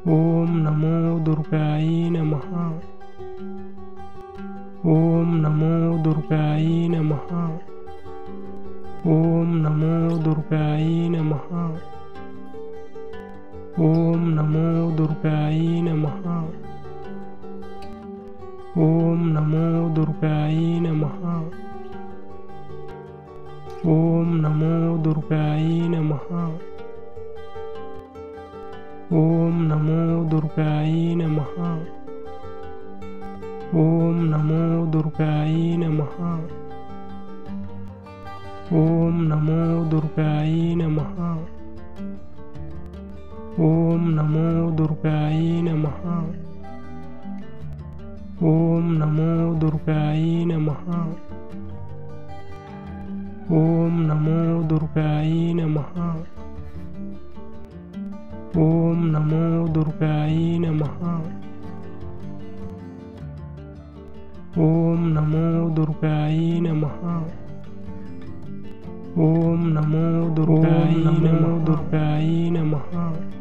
ओम नमो दुर्गाय नमः। ओम नमो दुर्गाय नमः। ओम नमो दुर्गाय नमः। ओम नमो दुर्गाय नमः। ओम नमो दुर्गाय नमः। ओम नमो दुर्गाय नमः। ओम नमो दुर्गाय नमः। ओम नमो दुर्गाय नमः। ओम नमो दुर्गाय नमः। ओम नमो दुर्गाय नमः। ओम नमो दुर्गाय नमः। ओम नमो दुर्गाय नमः। ओम नमो दुर्गाय नमः। ओम नमो दुर्गाय नमः। ओम नमो दुर्गाय नमः।